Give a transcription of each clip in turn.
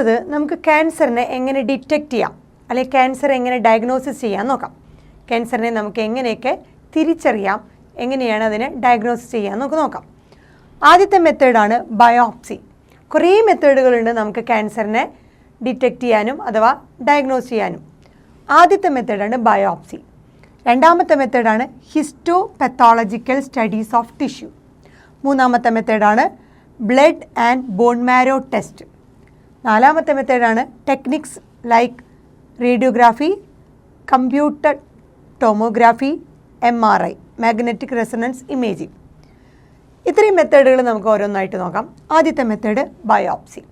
അടുത്തത് നമുക്ക് ക്യാൻസറിനെ എങ്ങനെ ഡിറ്റക്റ്റ് ചെയ്യാം അല്ലെങ്കിൽ ക്യാൻസർ എങ്ങനെ ഡയഗ്നോസിസ് ചെയ്യാൻ നോക്കാം. ക്യാൻസറിനെ നമുക്ക് എങ്ങനെയൊക്കെ തിരിച്ചറിയാം, എങ്ങനെയാണ് അതിനെ ഡയഗ്നോസിസ് ചെയ്യാൻ നമുക്ക് നോക്കാം. ആദ്യത്തെ മെത്തേഡാണ് ബയോപ്സി. കുറേ മെത്തേഡുകളുണ്ട് നമുക്ക് ക്യാൻസറിനെ ഡിറ്റക്റ്റ് ചെയ്യാനും അഥവാ ഡയഗ്നോസ് ചെയ്യാനും. ആദ്യത്തെ മെത്തേഡാണ് ബയോപ്സി. രണ്ടാമത്തെ മെത്തേഡാണ് ഹിസ്റ്റോ പത്തോളജിക്കൽ സ്റ്റഡീസ് ഓഫ് ടിഷ്യൂ. മൂന്നാമത്തെ മെത്തേഡാണ് blood and bone marrow test. നാലാമത്തെ മെത്തേഡാണ് techniques like radiography, computer tomography, MRI, magnetic resonance imaging. ഇത്രയും മെത്തേഡുകൾ നമുക്ക് ഓരോന്നായിട്ട് നോക്കാം. ആദ്യത്തെ മെത്തേഡ് ബയോപ്സി.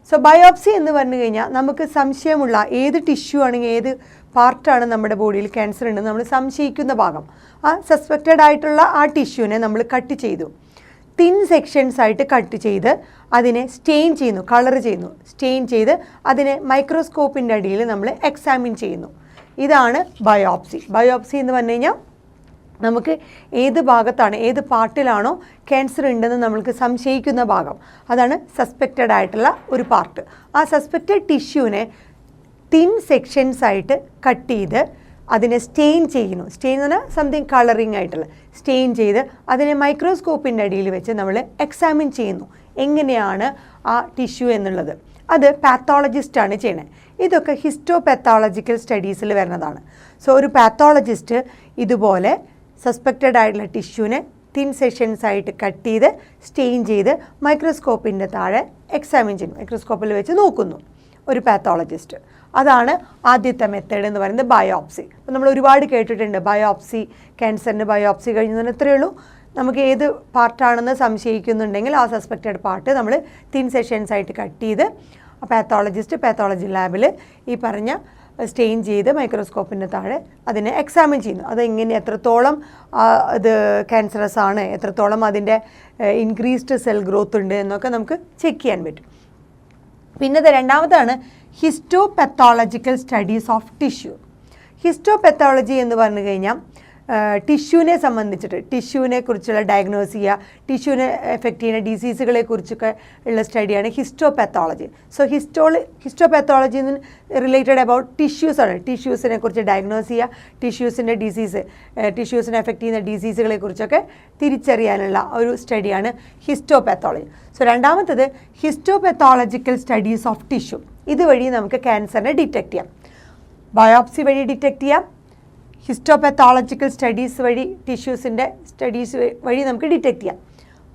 സോ ബയോപ്സി എന്ന് പറഞ്ഞു കഴിഞ്ഞാൽ നമുക്ക് സംശയമുള്ള ഏത് ടിഷ്യൂ ആണെങ്കിൽ ഏത് പാർട്ടാണ് നമ്മുടെ ബോഡിയിൽ ക്യാൻസർ ഉണ്ടെന്ന് നമ്മൾ സംശയിക്കുന്ന ഭാഗം, ആ സസ്പെക്റ്റഡ് ആയിട്ടുള്ള ആ ടിഷ്യൂവിനെ നമ്മൾ കട്ട് ചെയ്തു, തിൻ സെക്ഷൻസ് ആയിട്ട് കട്ട് ചെയ്ത് അതിനെ സ്റ്റെയിൻ ചെയ്യുന്നു, കളർ ചെയ്യുന്നു. സ്റ്റെയിൻ ചെയ്ത് അതിനെ മൈക്രോസ്കോപ്പിൻ്റെ അടിയിൽ നമ്മൾ എക്സാമിൻ ചെയ്യുന്നു. ഇതാണ് ബയോപ്സി. ബയോപ്സി എന്ന് പറഞ്ഞു കഴിഞ്ഞാൽ നമുക്ക് ഏത് ഭാഗത്താണ്, ഏത് പാർട്ടിലാണോ ക്യാൻസർ ഉണ്ടെന്ന് നമ്മൾക്ക് സംശയിക്കുന്ന ഭാഗം, അതാണ് സസ്പെക്റ്റഡ് ആയിട്ടുള്ള ഒരു പാർട്ട്. ആ സസ്പെക്റ്റഡ് ടിഷ്യൂവിനെ തിൻ സെക്ഷൻസ് ആയിട്ട് കട്ട് ചെയ്ത് അതിനെ സ്റ്റെയിൻ ചെയ്യുന്നു. സ്റ്റെയിൻ എന്ന് പറഞ്ഞാൽ സംതിങ് കളറിങ് ആയിട്ടുള്ള സ്റ്റെയിൻ ചെയ്ത് അതിനെ മൈക്രോസ്കോപ്പിൻ്റെ അടിയിൽ വെച്ച് നമ്മൾ എക്സാമിൻ ചെയ്യുന്നു എങ്ങനെയാണ് ആ ടിഷ്യൂ എന്നുള്ളത്. അത് പാത്തോളജിസ്റ്റാണ് ചെയ്യണത്. ഇതൊക്കെ ഹിസ്റ്റോ പാത്തോളജിക്കൽ സ്റ്റഡീസിൽ വരുന്നതാണ്. സോ ഒരു പാത്തോളജിസ്റ്റ് ഇതുപോലെ സസ്പെക്റ്റഡ് ആയിട്ടുള്ള ടിഷ്യൂവിനെ തിൻ സെക്ഷൻസ് ആയിട്ട് കട്ട് ചെയ്ത് സ്റ്റെയിൻ ചെയ്ത് മൈക്രോസ്കോപ്പിൻ്റെ താഴെ എക്സാമിൻ ചെയ്യുന്നു, മൈക്രോസ്കോപ്പിൽ വെച്ച് നോക്കുന്നു ഒരു പാത്തോളജിസ്റ്റ്. അതാണ് ആദ്യത്തെ മെത്തേഡ് എന്ന് പറയുന്നത് ബയോപ്സി. അപ്പോൾ നമ്മൾ ഒരുപാട് കേട്ടിട്ടുണ്ട് ബയോപ്സി, ക്യാൻസറിൻ്റെ ബയോപ്സി കഴിഞ്ഞാൽ ഇത്രയേ ഉള്ളൂ. നമുക്ക് ഏത് പാർട്ടാണെന്ന് സംശയിക്കുന്നുണ്ടെങ്കിൽ ആ സസ്പെക്റ്റഡ് പാർട്ട് നമ്മൾ തിൻ സെക്ഷൻസ് ആയിട്ട് കട്ട് ചെയ്ത് പാത്തോളജി ലാബിൽ ഈ പറഞ്ഞ സ്റ്റെയിൻ ചെയ്ത് മൈക്രോസ്കോപ്പിൻ്റെ താഴെ അതിനെ എക്സാമിൻ ചെയ്യുന്നു. അതെങ്ങനെ എത്രത്തോളം ഇത് ക്യാൻസറസ് ആണ്, എത്രത്തോളം അതിൻ്റെ ഇൻക്രീസ്ഡ് സെൽ ഗ്രോത്ത് ഉണ്ട് എന്നൊക്കെ നമുക്ക് ചെക്ക് ചെയ്യാൻ പറ്റും. പിന്നെ രണ്ടാമതാണ് histo pathological studies of tissue. Histo pathology എന്ന് പറഞ്ഞു കഴിഞ്ഞാൽ ടിഷ്യൂവിനെ സംബന്ധിച്ചിട്ട് ടിഷ്യൂവിനെ കുറിച്ചുള്ള ഡയഗ്നോസ് ചെയ്യുക, ടിഷ്യൂവിനെ എഫക്റ്റ് ചെയ്യുന്ന ഡിസീസുകളെ കുറിച്ചൊക്കെ ഉള്ള സ്റ്റഡിയാണ് histo pathology. So histo pathology related about tissues ആണ്. ടിഷ്യൂസിനെ കുറിച്ച് ഡയഗ്നോസ് ചെയ്യുക, ടിഷ്യൂസിൻ്റെ ഡിസീസ്, ടിഷ്യൂസിനെ എഫക്റ്റ് ചെയ്യുന്ന ഡിസീസുകളെ കുറിച്ചൊക്കെ തിരിച്ചറിയാനുള്ള ഒരു സ്റ്റഡിയാണ് ഹിസ്റ്റോ പത്തോളജി. സോ രണ്ടാമത്തത് ഹിസ്റ്റോ പത്തോളജിക്കൽ സ്റ്റഡീസ് ഓഫ് ടിഷ്യൂ. ഇതുവഴി നമുക്ക് ക്യാൻസറിനെ ഡിറ്റക്റ്റ് ചെയ്യാം. ബയോപ്സി വഴി ഡിറ്റക്റ്റ് ചെയ്യാം, ഹിസ്റ്റോപത്തോളജിക്കൽ സ്റ്റഡീസ് വഴി ടിഷ്യൂസിൻ്റെ സ്റ്റഡീസ് വഴി നമുക്ക് ഡിറ്റക്റ്റ് ചെയ്യാം.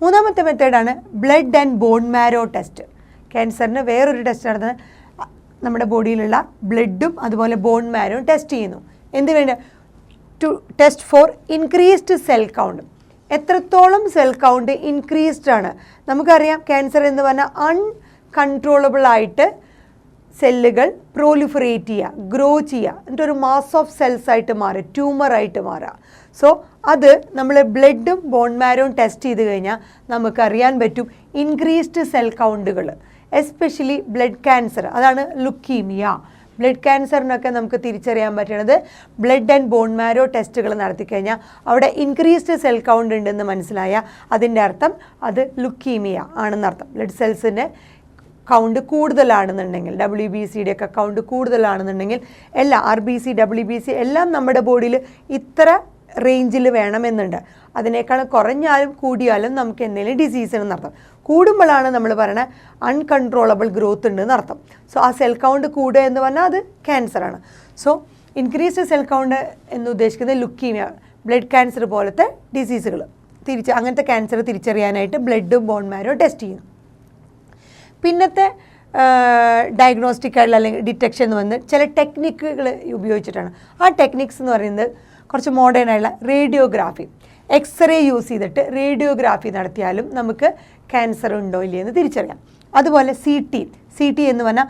മൂന്നാമത്തെ മെത്തേഡാണ് blood and bone marrow test. ക്യാൻസറിന് വേറൊരു ടെസ്റ്റ് നടത്തുന്നത് നമ്മുടെ ബോഡിയിലുള്ള ബ്ലഡും അതുപോലെ ബോൺ മാരോയും ടെസ്റ്റ് ചെയ്യുന്നു. എന്ത് വേണ്ട? To test for increased cell count. എത്രത്തോളം സെൽ കൗണ്ട് ഇൻക്രീസ്ഡ് ആണ്. നമുക്കറിയാം ക്യാൻസർ എന്ന് പറഞ്ഞാൽ അൺകൺട്രോളബിൾ ആയിട്ട് സെല്ലുകൾ പ്രോലിഫറേറ്റ് ചെയ്യുക, ഗ്രോ ചെയ്യുക, എന്നിട്ടൊരു മാസ് ഓഫ് സെൽസ് ആയിട്ട് മാറുക, ട്യൂമറായിട്ട് മാറുക. സോ അത് നമ്മൾ ബ്ലഡും ബോൺ മാരോയും ടെസ്റ്റ് ചെയ്ത് കഴിഞ്ഞാൽ നമുക്കറിയാൻ പറ്റും ഇൻക്രീസ്ഡ് സെൽ കൗണ്ടുകൾ, എസ്പെഷ്യലി ബ്ലഡ് ക്യാൻസർ, അതാണ് ലുക്കീമിയ. ബ്ലഡ് ക്യാൻസറിനൊക്കെ നമുക്ക് തിരിച്ചറിയാൻ പറ്റുന്നത് ബ്ലഡ് ആൻഡ് ബോൺ മാരോ ടെസ്റ്റുകൾ നടത്തിക്കഴിഞ്ഞാൽ അവിടെ ഇൻക്രീസ്ഡ് സെൽ കൗണ്ട് ഉണ്ടെന്ന് മനസ്സിലായാൽ അതിൻ്റെ അർത്ഥം അത് ലുക്കീമിയ ആണെന്നർത്ഥം. ബ്ലഡ് സെൽസിൻ്റെ കൗണ്ട് കൂടുതലാണെന്നുണ്ടെങ്കിൽ, WBCയുടെ ഒക്കെ കൗണ്ട് കൂടുതലാണെന്നുണ്ടെങ്കിൽ, എല്ലാ RBC WBC എല്ലാം നമ്മുടെ ബോഡിയിൽ ഇത്ര റേഞ്ചിൽ വേണമെന്നുണ്ട്. അതിനേക്കാൾ കുറഞ്ഞാലും കൂടിയാലും നമുക്ക് എന്തെങ്കിലും ഡിസീസ് എന്നർത്ഥം. കൂടുമ്പോഴാണ് നമ്മൾ പറയുന്നത് അൺകൺട്രോളബിൾ ഗ്രോത്ത് ഉണ്ടെന്ന് അർത്ഥം. സോ ആ സെൽ കൗണ്ട് കൂടുക എന്ന് പറഞ്ഞാൽ അത് ക്യാൻസറാണ്. സോ ഇൻക്രീസ്ഡ് സെൽ കൗണ്ട് എന്ന് ഉദ്ദേശിക്കുന്നത് ലുക്കീമിയ, ബ്ലഡ് ക്യാൻസർ പോലത്തെ ഡിസീസുകൾ അങ്ങനത്തെ ക്യാൻസർ തിരിച്ചറിയാനായിട്ട് ബ്ലഡും ബോൺ മാരോ ടെസ്റ്റ് ചെയ്യുന്നു. പിന്നത്തെ ഡയഗ്നോസ്റ്റിക് ആയിട്ടുള്ള അല്ലെങ്കിൽ ഡിറ്റക്ഷൻ എന്ന് പറഞ്ഞാൽ ചില ടെക്നിക്കുകൾ ഉപയോഗിച്ചിട്ടാണ്. ആ ടെക്നിക്സ് എന്ന് പറയുന്നത് കുറച്ച് മോഡേൺ ആയിട്ടുള്ള റേഡിയോഗ്രാഫി, എക്സ്റേ യൂസ് ചെയ്തിട്ട് റേഡിയോഗ്രാഫി നടത്തിയാലും നമുക്ക് ക്യാൻസർ ഉണ്ടോ ഇല്ലയെന്ന് തിരിച്ചറിയാം. അതുപോലെ CT എന്ന് പറഞ്ഞാൽ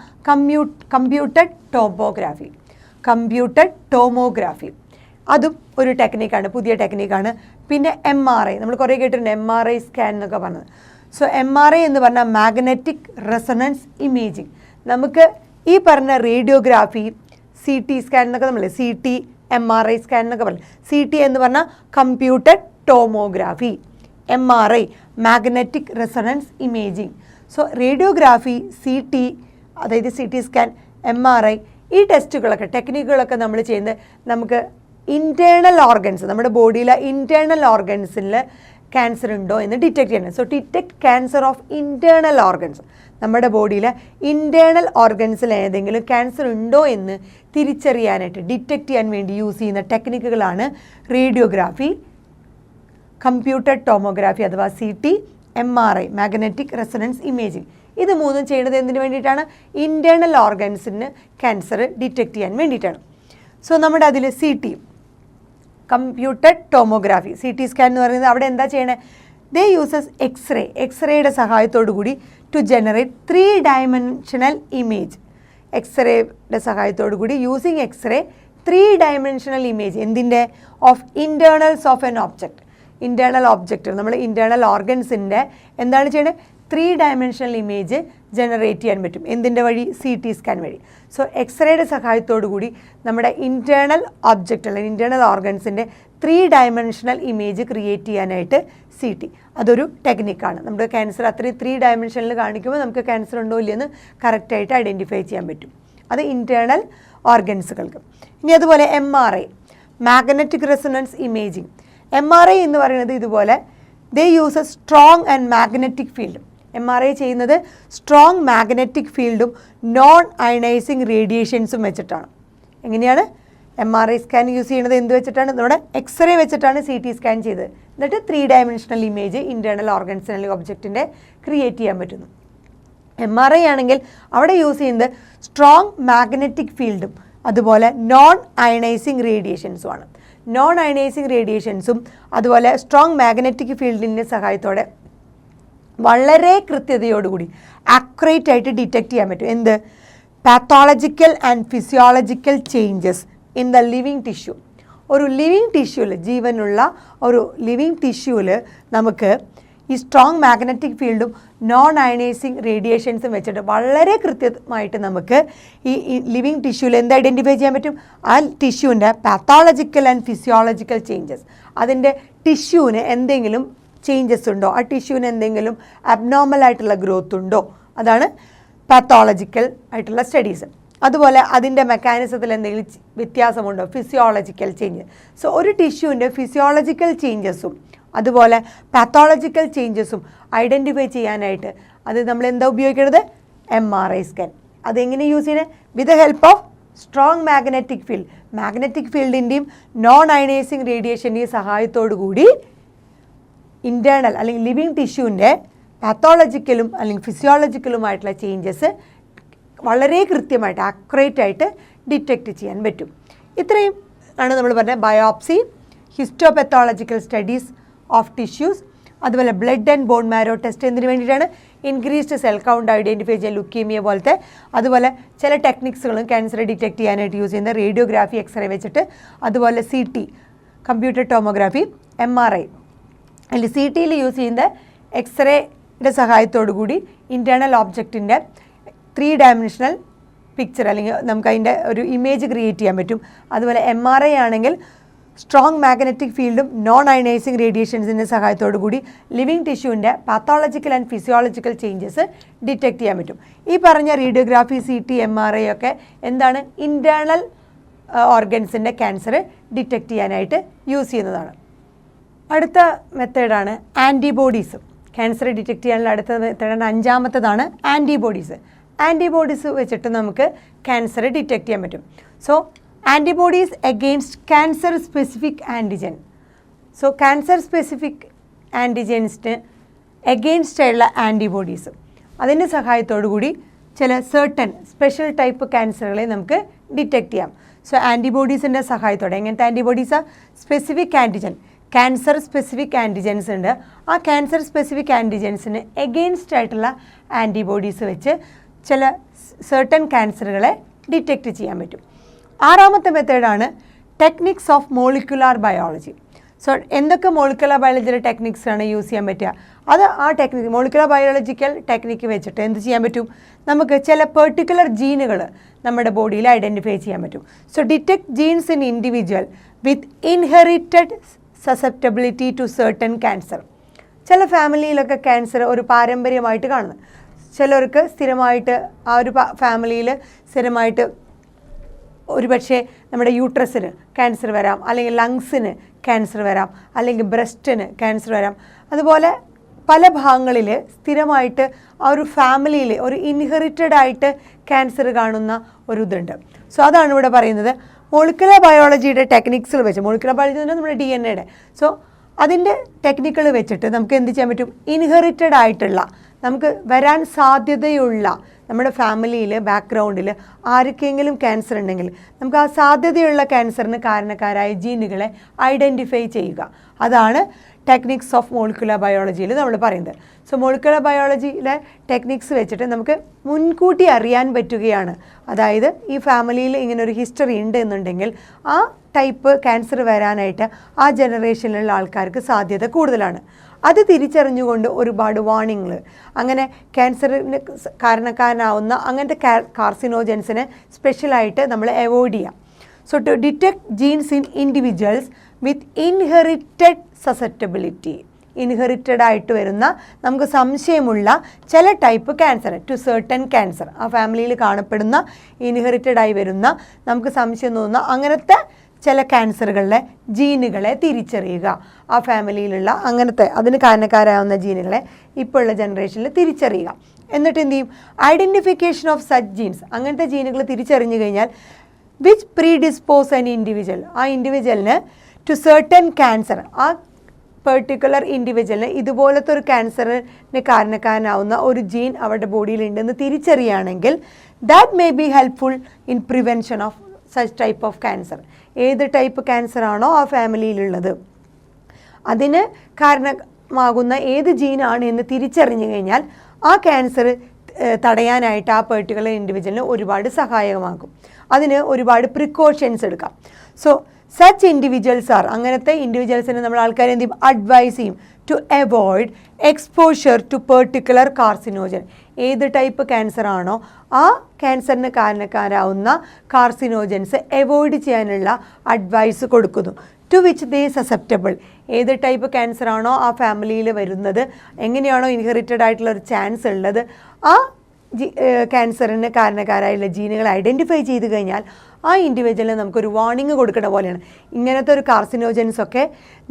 കമ്പ്യൂട്ടഡ് ടോമോഗ്രാഫി, അതും ഒരു ടെക്നിക്കാണ്, പുതിയ ടെക്നിക്കാണ്. പിന്നെ MRI, നമ്മൾ കുറേ കേട്ടിട്ടുണ്ട് MRI സ്കാൻ എന്നൊക്കെ പറഞ്ഞത്. സോ MRI എന്ന് പറഞ്ഞാൽ മാഗ്നറ്റിക് റെസൊണൻസ് ഇമേജിംഗ്. നമുക്ക് ഈ പറഞ്ഞ റേഡിയോഗ്രാഫി, CT സ്കാൻ എന്നൊക്കെ നമ്മൾ CT MRI സ്കാൻ എന്നൊക്കെ പറയും. CT എന്ന് പറഞ്ഞാൽ computed tomography, MRI magnetic resonance imaging. So radiography, CT, അതായത് CT സ്കാൻ, MRI, ഈ ടെസ്റ്റുകളൊക്കെ ടെക്നിക്കുകളൊക്കെ നമ്മൾ ചെയ്യുന്നത് നമുക്ക് ഇൻറ്റേർണൽ ഓർഗൻസ്, നമ്മുടെ ബോഡിയിലെ ഇൻറ്റേർണൽ ഓർഗൻസിൽ ക്യാൻസർ ഉണ്ടോ എന്ന് ഡിറ്റക്ട് ചെയ്യണം. So detect cancer of internal organs, നമ്മുടെ ബോഡിയിലെ ഇൻറ്റേർണൽ ഓർഗൻസിൽ ഏതെങ്കിലും ക്യാൻസർ ഉണ്ടോ എന്ന് തിരിച്ചറിയാനായിട്ട് ഡിറ്റക്ട് ചെയ്യാൻ വേണ്ടി യൂസ് ചെയ്യുന്ന ടെക്നിക്കുകളാണ് റേഡിയോഗ്രാഫി, കമ്പ്യൂട്ടർ ടോമോഗ്രാഫി അഥവാ CT, MRI, magnetic resonance imaging. ഇത് മൂന്നും ചെയ്യുന്നത് എന്തിനു വേണ്ടിയിട്ടാണ്? ഇൻറ്റേർണൽ ഓർഗൻസിന് ക്യാൻസർ ഡിറ്റക്ട് ചെയ്യാൻ വേണ്ടിയിട്ടാണ്. സോ നമ്മുടെ അതിൽ CT, computer tomography, CT scan എന്ന് പറയുന്നത് അവിടെ എന്താ ചെയ്യണേ? ദേ യൂസസ് എക്സ്റേയുടെ സഹായത്തോടു കൂടി ടു ജനറേറ്റ് 3 ഡയമെൻഷണൽ ഇമേജ്. എക്സ്റേയുടെ സഹായത്തോടു കൂടി യൂസിങ് എക്സ്റേ 3 ഡയമെൻഷണൽ ഇമേജ് എന്തിൻ്റെ? Of internals of N object. Internal object നമ്മൾ ഇൻറ്റേർണൽ ഓർഗൻസിൻ്റെ എന്താണ് ചെയ്യേണ്ടത്? 3 ഡയമെൻഷണൽ ഇമേജ് ജനറേറ്റ് ചെയ്യാൻ പറ്റും. എന്തിൻ്റെ വഴി? CT സ്കാൻ വഴി. സോ എക്സ്റേയുടെ സഹായത്തോടു കൂടി നമ്മുടെ ഇൻറ്റേർണൽ ഒബ്ജക്റ്റ് അല്ലെങ്കിൽ ഇൻറ്റേർണൽ ഓർഗൻസിൻ്റെ 3 ഡയമെൻഷണൽ ഇമേജ് ക്രിയേറ്റ് ചെയ്യാനായിട്ട് CT അതൊരു ടെക്നിക്കാണ്. നമ്മുടെ ക്യാൻസർ അത്രയും 3 ഡയമെൻഷനിൽ കാണിക്കുമ്പോൾ നമുക്ക് ക്യാൻസർ ഉണ്ടോ ഇല്ലയെന്ന് കറക്റ്റായിട്ട് ഐഡൻറ്റിഫൈ ചെയ്യാൻ പറ്റും. അത് ഇൻറ്റേർണൽ ഓർഗൻസുകൾക്ക്. ഇനി അതുപോലെ MRI, magnetic resonance imaging. MRI എന്ന് പറയുന്നത് ഇതുപോലെ ദേ use A strong and magnetic field. MRI ചെയ്യുന്നത് സ്ട്രോങ് മാഗ്നറ്റിക് ഫീൽഡും നോൺ അയണൈസിങ് റേഡിയേഷൻസും വെച്ചിട്ടാണ്. എങ്ങനെയാണ് MRI സ്കാൻ യൂസ് ചെയ്യുന്നത്? എന്ത് വെച്ചിട്ടാണ്? നമ്മുടെ എക്സ്റേ വെച്ചിട്ടാണ് CT സ്കാൻ ചെയ്തത്. എന്നിട്ട് 3 ഡയമെൻഷണൽ ഇമേജ് ഇൻറ്റേർണൽ ഓർഗൻസ് അല്ലെങ്കിൽ ഒബ്ജക്റ്റിൻ്റെ ക്രിയേറ്റ് ചെയ്യാൻ പറ്റുന്നു. MRI ആണെങ്കിൽ അവിടെ യൂസ് ചെയ്യുന്നത് സ്ട്രോങ് മാഗ്നറ്റിക് ഫീൽഡും അതുപോലെ നോൺ അയണൈസിങ് റേഡിയേഷൻസുമാണ്. നോൺ അയണൈസിങ് റേഡിയേഷൻസും അതുപോലെ സ്ട്രോങ് മാഗ്നറ്റിക് ഫീൽഡിൻ്റെ സഹായത്തോടെ വളരെ കൃത്യതയോടുകൂടി ആക്യുറേറ്റ് ആയിട്ട് ഡിറ്റക്ട് ചെയ്യാൻ പറ്റും. എന്ത്? Pathological and physiological changes in the living tissue. ഒരു ലിവിങ് ടിഷ്യൂവിൽ, ജീവനുള്ള ഒരു ലിവിങ് ടിഷ്യൂവിൽ നമുക്ക് ഈ സ്ട്രോങ് മാഗ്നറ്റിക് ഫീൽഡും നോൺ അയണൈസിങ് റേഡിയേഷൻസും വെച്ചിട്ട് വളരെ കൃത്യമായിട്ട് നമുക്ക് ഈ ലിവിങ് ടിഷ്യൂവിൽ എന്ത് ഐഡൻറ്റിഫൈ ചെയ്യാൻ പറ്റും? ആ ടിഷ്യൂവിൻ്റെ പാത്തോളജിക്കൽ ആൻഡ് ഫിസിയോളജിക്കൽ ചേഞ്ചസ്, അതിൻ്റെ ടിഷ്യൂവിന് എന്തെങ്കിലും ചേഞ്ചസ് ഉണ്ടോ, ആ ടിഷ്യൂവിന് എന്തെങ്കിലും അബ്നോർമൽ ആയിട്ടുള്ള ഗ്രോത്ത് ഉണ്ടോ, അതാണ് പാത്തോളജിക്കൽ ആയിട്ടുള്ള സ്റ്റഡീസ്. അതുപോലെ അതിൻ്റെ മെക്കാനിസത്തിൽ എന്തെങ്കിലും വ്യത്യാസമുണ്ടോ, ഫിസിയോളജിക്കൽ ചേഞ്ച്. സോ ഒരു ടിഷ്യൂവിൻ്റെ ഫിസിയോളജിക്കൽ ചേഞ്ചസും അതുപോലെ പാത്തോളജിക്കൽ ചേഞ്ചസും ഐഡൻറ്റിഫൈ ചെയ്യാനായിട്ട് അത് നമ്മൾ എന്താ ഉപയോഗിക്കുന്നത്? MRI scan. അതെങ്ങനെ യൂസ് ചെയ്യുന്നത്? With the help of strong magnetic field, magnetic ഫീൽഡിൻ്റെയും നോൺ അയണൈസിങ് റേഡിയേഷൻ്റെയും സഹായത്തോടു കൂടി ഇൻറ്റേർണൽ അല്ലെങ്കിൽ ലിവിങ് ടിഷ്യൂവിൻ്റെ പാത്തോളജിക്കലും അല്ലെങ്കിൽ ഫിസിയോളജിക്കലുമായിട്ടുള്ള ചേഞ്ചസ് വളരെ കൃത്യമായിട്ട് ആക്യുറേറ്റ് ആയിട്ട് ഡിറ്റക്റ്റ് ചെയ്യാൻ പറ്റും. ഇത്രയും ആണ് നമ്മൾ പറഞ്ഞത് biopsy, histopathological studies of tissues, അതുപോലെ blood and bone marrow test എന്തിനു വേണ്ടിയിട്ടാണ്? ഇൻക്രീസ്ഡ് സെൽ കൗണ്ട് ഐഡൻറ്റിഫൈ ചെയ്യാൻ, ലുക്കീമിയ പോലത്തെ. അതുപോലെ ചില ടെക്നിക്സുകളും ക്യാൻസർ ഡിറ്റക്ട് ചെയ്യാനായിട്ട് യൂസ് ചെയ്യുന്ന റേഡിയോഗ്രാഫി, എക്സ്റേ വെച്ചിട്ട്, അതുപോലെ CT, കമ്പ്യൂട്ടർ ടോമോഗ്രാഫി, MRI. അതിൽ CTയിൽ യൂസ് ചെയ്യുന്ന എക്സ്റേയുടെ സഹായത്തോടു കൂടി ഇൻറ്റേർണൽ ഓബ്ജക്റ്റിൻ്റെ 3 ഡയമെൻഷണൽ പിക്ചർ അല്ലെങ്കിൽ നമുക്ക് അതിൻ്റെ ഒരു ഇമേജ് ക്രിയേറ്റ് ചെയ്യാൻ പറ്റും. അതുപോലെ MRI ആണെങ്കിൽ സ്ട്രോങ് മാഗ്നറ്റിക് ഫീൽഡും നോൺ അയണൈസിങ് റേഡിയേഷൻസിൻ്റെ സഹായത്തോടു കൂടി ലിവിങ് ടിഷ്യൂവിൻ്റെ pathological and physiological changes detect ചെയ്യാൻ പറ്റും. ഈ പറഞ്ഞ റേഡിയോഗ്രാഫി, CT, MRI ഒക്കെ എന്താണ്? ഇൻറ്റേർണൽ ഓർഗൻസിൻ്റെ ക്യാൻസർ ഡിറ്റക്ട് ചെയ്യാനായിട്ട് യൂസ് ചെയ്യുന്നതാണ്. അടുത്ത മെത്തേഡാണ് ആൻറ്റിബോഡീസ്. ക്യാൻസർ ഡിറ്റക്ട് ചെയ്യാനുള്ള അടുത്ത മെത്തേഡാണ്, 5ാമത്തേതാണ് ആൻറ്റിബോഡീസ്. ആൻറ്റിബോഡീസ് വെച്ചിട്ട് നമുക്ക് ക്യാൻസർ ഡിറ്റക്ട് ചെയ്യാൻ പറ്റും. So antibodies against cancer specific antigen. So cancer specific ആൻറ്റിജൻസിന് അഗെയിൻസ്റ്റ് ആയിട്ടുള്ള ആൻറ്റിബോഡീസ്, അതിൻ്റെ സഹായത്തോടു കൂടി ചില സർട്ടൻ സ്പെഷ്യൽ ടൈപ്പ് ക്യാൻസറുകളെ നമുക്ക് ഡിറ്റക്ട് ചെയ്യാം. സോ ആൻറ്റിബോഡീസിൻ്റെ സഹായത്തോടെ, എങ്ങനത്തെ ആൻറ്റിബോഡീസാണ്? Specific antigen, cancer specific antigens ഉണ്ട്. ആ ക്യാൻസർ സ്പെസിഫിക് ആൻറ്റിജൻസിന് എഗെയിൻസ്റ്റ് ആയിട്ടുള്ള ആൻറ്റിബോഡീസ് വെച്ച് ചില സർട്ടൻ ക്യാൻസറുകളെ ഡിറ്റക്റ്റ് ചെയ്യാൻ പറ്റും. 6ാമത്തെ മെത്തേഡാണ് techniques of molecular biology. So എന്തൊക്കെ മോളിക്കുലാർ ബയോളജിയുടെ ടെക്നിക്സാണ് യൂസ് ചെയ്യാൻ പറ്റുക? അത് ആ ടെക്നിക്ക് മോളിക്കുലാർ ബയോളജിക്കൽ ടെക്നിക്ക് വെച്ചിട്ട് എന്ത് ചെയ്യാൻ പറ്റും? നമുക്ക് ചില പെർട്ടിക്കുലർ ജീനുകൾ നമ്മുടെ ബോഡിയിൽ ഐഡൻറ്റിഫൈ ചെയ്യാൻ പറ്റും. So detect genes in individual with inherited susceptibility to certain cancer. ചില ഫാമിലിയിലൊക്കെ ക്യാൻസർ ഒരു പാരമ്പര്യമായിട്ട് കാണുന്നത്. ചിലർക്ക് സ്ഥിരമായിട്ട് ആ ഒരു ഫാമിലിയിൽ സ്ഥിരമായിട്ട് ഒരുപക്ഷെ നമ്മുടെ യൂട്രസിന് ക്യാൻസർ വരാം, അല്ലെങ്കിൽ ലങ്സിന് ക്യാൻസർ വരാം, അല്ലെങ്കിൽ ബ്രസ്റ്റിന് ക്യാൻസർ വരാം. അതുപോലെ പല ഭാഗങ്ങളിൽ സ്ഥിരമായിട്ട് ആ ഒരു ഫാമിലിയിൽ ഒരു ഇൻഹെറിറ്റഡ് ആയിട്ട് ക്യാൻസർ കാണുന്ന ഒരു ഇതുണ്ട്. സോ അതാണ് ഇവിടെ പറയുന്നത്. മോളിക്കുലർ ബയോളജിയുടെ ടെക്നിക്സിൽ വെച്ച്, മോളിക്കുലർ ബയോളജി എന്ന് പറഞ്ഞാൽ നമ്മുടെ DNA സോ അതിൻ്റെ ടെക്നിക്കുകൾ വെച്ചിട്ട് നമുക്ക് എന്ത് ചെയ്യാൻ പറ്റും? ഇൻഹെറിറ്റഡ് ആയിട്ടുള്ള, നമുക്ക് വരാൻ സാധ്യതയുള്ള നമ്മുടെ ഫാമിലിയിൽ ബാക്ക്ഗ്രൗണ്ടിൽ ആർക്കെങ്കിലും ക്യാൻസർ ഉണ്ടെങ്കിൽ നമുക്ക് ആ സാധ്യതയുള്ള ക്യാൻസറിന് കാരണക്കാരായ ജീനുകളെ ഐഡൻറ്റിഫൈ ചെയ്യുക. അതാണ് ടെക്നിക്സ് ഓഫ് മോളിക്കുലർ ബയോളജിയിൽ നമ്മൾ പറയുന്നത്. സോ മോളിക്കുലർ ബയോളജിയിലെ ടെക്നിക്സ് വെച്ചിട്ട് നമുക്ക് മുൻകൂട്ടി അറിയാൻ പറ്റുകയാണ്. അതായത് ഈ ഫാമിലിയിൽ ഇങ്ങനെ ഒരു ഹിസ്റ്ററി ഉണ്ട് എന്നുണ്ടെങ്കിൽ ആ ടൈപ്പ് ക്യാൻസർ വരാനായിട്ട് ആ ജനറേഷനിലുള്ള ആൾക്കാർക്ക് സാധ്യത കൂടുതലാണ്. അത് തിരിച്ചറിഞ്ഞുകൊണ്ട് ഒരുപാട് വാർണിങ്ങൾ, അങ്ങനെ ക്യാൻസറിന് കാരണക്കാരനാവുന്ന അങ്ങനത്തെ കാർസിനോജൻസിനെ സ്പെഷ്യലായിട്ട് നമ്മൾ അവോയ്ഡ് ചെയ്യാം. So to detect genes in individuals with inherited susceptibility, inherited ആയിട്ട് വരുന്ന നമുക്ക് സംശയമുള്ള ചില type cancer, to certain cancer, ആ ഫാമിലിയിൽ കാണപ്പെടുന്ന ഇൻഹെറിറ്റഡ് ആയി വരുന്ന നമുക്ക് സംശയം തോന്നുന്ന അങ്ങനത്തെ ചില ക്യാൻസറുകളിലെ ജീനുകളെ തിരിച്ചറിയുക. ആ ഫാമിലിയിലുള്ള അങ്ങനത്തെ അതിന് കാരണക്കാരാവുന്ന ജീനുകളെ ഇപ്പോഴുള്ള ജനറേഷനിൽ തിരിച്ചറിയുക. എന്നിട്ട് എന്ത് ചെയ്യും? ഐഡൻറ്റിഫിക്കേഷൻ ഓഫ് സച്ച് ജീൻസ്, അങ്ങനത്തെ ജീനുകൾ തിരിച്ചറിഞ്ഞു കഴിഞ്ഞാൽ വിച്ച് പ്രീഡിസ്പോസ് ആൻ ഇൻഡിവിജ്വൽ, ആ ഇൻഡിവിജ്വലിന് ടു സെർട്ടൻ ക്യാൻസർ, ആ പെർട്ടിക്കുലർ ഇൻഡിവിജ്വലിന് ഇതുപോലത്തെ ഒരു ക്യാൻസറിന് കാരണക്കാരനാവുന്ന ഒരു ജീൻ അവരുടെ ബോഡിയിലുണ്ടെന്ന് തിരിച്ചറിയുകയാണെങ്കിൽ that may be helpful in prevention of such type of cancer. ഏത് ടൈപ്പ് ക്യാൻസർ ആണോ ആ ഫാമിലിയിലുള്ളത് അതിന് കാരണമാകുന്ന ഏത് ജീനാണ് എന്ന് തിരിച്ചറിഞ്ഞു കഴിഞ്ഞാൽ ആ ക്യാൻസർ തടയാനായിട്ട് ആ പെർട്ടിക്കുലർ ഇൻഡിവിജ്വലിന് ഒരുപാട് സഹായകമാകും. അതിന് ഒരുപാട് പ്രിക്കോഷൻസ് എടുക്കാം. സോ സച്ച് ഇൻഡിവിജ്വൽസ് ആർ, അങ്ങനത്തെ ഇൻഡിവിജ്വൽസിനെ നമ്മൾ ആൾക്കാരെ എന്ത് ചെയ്യും? അഡ്വൈസ് ചെയ്യും to avoid exposure to particular carcinogen. ഏത് ടൈപ്പ് ക്യാൻസർ ആണോ ആ ക്യാൻസറിന് കാരണക്കാരാവുന്ന കാർസിനോജൻസ് അവോയ്ഡ് ചെയ്യാനുള്ള അഡ്വൈസ് കൊടുക്കുന്നു. ടു വിച്ച് ദേ സസെപ്റ്റബിൾ, ഏത് ടൈപ്പ് ക്യാൻസർ ആണോ ആ ഫാമിലിയിൽ വരുന്നത്, എങ്ങനെയാണോ ഇൻഹെറിറ്റഡ് ആയിട്ടുള്ള ഒരു ചാൻസ് ഉള്ളത്, ആ ക്യാൻസറിന് കാരണക്കാരായുള്ള ജീനുകൾ ഐഡൻറ്റിഫൈ ചെയ്ത് കഴിഞ്ഞാൽ ആ ഇൻഡിവിജ്വലിന് നമുക്കൊരു വാർണിംഗ് കൊടുക്കുന്ന പോലെയാണ്. ഇങ്ങനത്തെ ഒരു കാർസിനോജൻസ് ഒക്കെ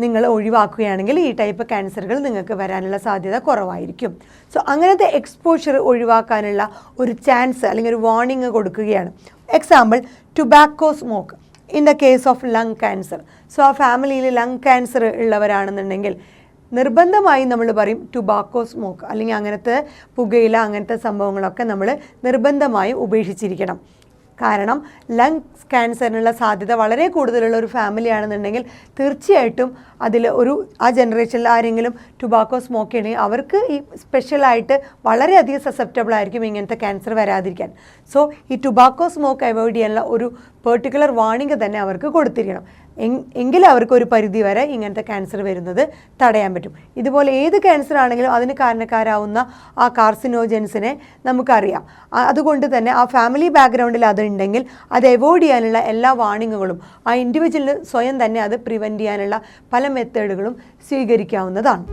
നിങ്ങൾ ഒഴിവാക്കുകയാണെങ്കിൽ ഈ ടൈപ്പ് ക്യാൻസറുകൾ നിങ്ങൾക്ക് വരാനുള്ള സാധ്യത കുറവായിരിക്കും. സോ അങ്ങനത്തെ എക്സ്പോഷർ ഒഴിവാക്കാനുള്ള ഒരു ചാൻസ് അല്ലെങ്കിൽ ഒരു വാർണിംഗ് കൊടുക്കുകയാണ്. Example, tobacco smoke in the case of lung cancer. So ആ ഫാമിലിയിൽ ലങ് ക്യാൻസർ ഉള്ളവരാണെന്നുണ്ടെങ്കിൽ നിർബന്ധമായും നമ്മൾ പറയും ടുബാക്കോ സ്മോക്ക്, അല്ലെങ്കിൽ അങ്ങനത്തെ പുകയില അങ്ങനത്തെ സംഭവങ്ങളൊക്കെ നമ്മൾ നിർബന്ധമായും ഉപേക്ഷിച്ചിരിക്കണം. കാരണം ലങ്സ് ക്യാൻസറിനുള്ള സാധ്യത വളരെ കൂടുതലുള്ള ഒരു ഫാമിലി ആണെന്നുണ്ടെങ്കിൽ തീർച്ചയായിട്ടും അതിൽ ആ ജനറേഷനിൽ ആരെങ്കിലും ടുബാക്കോ സ്മോക്ക് ചെയ്യണമെങ്കിൽ അവർക്ക് ഈ സ്പെഷ്യലായിട്ട് വളരെയധികം സസെപ്റ്റബിൾ ആയിരിക്കും ഇങ്ങനത്തെ ക്യാൻസർ വരാതിരിക്കാൻ. സോ ഈ ടുബാക്കോ സ്മോക്ക് അവോയ്ഡ് ചെയ്യാനുള്ള ഒരു പെർട്ടിക്കുലർ വാർണിംഗ് തന്നെ അവർക്ക് കൊടുത്തിരിക്കണം. എങ്കിൽ അവർക്ക് ഒരു പരിധി വരെ ഇങ്ങനത്തെ ക്യാൻസർ വരുന്നത് തടയാൻ പറ്റും. ഇതുപോലെ ഏത് ക്യാൻസർ ആണെങ്കിലും അതിന് കാരണക്കാരാവുന്ന ആ കാർസിനോജൻസിനെ നമുക്കറിയാം. അതുകൊണ്ട് തന്നെ ആ ഫാമിലി ബാക്ക്ഗ്രൗണ്ടിൽ അതുണ്ടെങ്കിൽ അത് അവോയ്ഡ് ചെയ്യാനുള്ള എല്ലാ വാർണിങ്ങുകളും ആ ഇൻഡിവിജ്വലിന് സ്വയം തന്നെ അത് പ്രിവെൻറ്റ് ചെയ്യാനുള്ള പല മെത്തേഡുകളും സ്വീകരിക്കാവുന്നതാണ്.